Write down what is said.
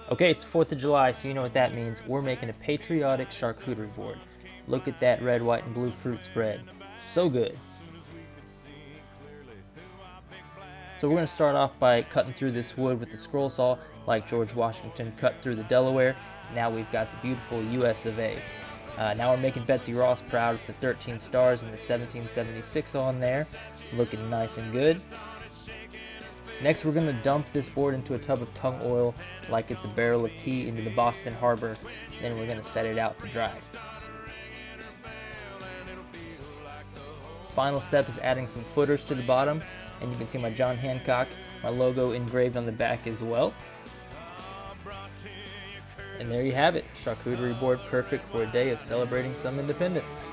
Okay, it's 4th of July, so you know what that means. We're making a patriotic charcuterie board. Look at that red, white, and blue fruit spread. So good. So we're going to start off by cutting through this wood with the scroll saw like George Washington cut through the Delaware. Now we've got the beautiful US of A. Now we're making Betsy Ross proud with the 13 stars and the 1776 on there. Looking nice and good. Next, we're going to dump this board into a tub of tung oil like it's a barrel of tea into the Boston Harbor. Then we're going to set it out to dry. Final step is adding some footers to the bottom, and you can see my John Hancock, my logo engraved on the back as well. And there you have it, charcuterie board perfect for a day of celebrating some independence.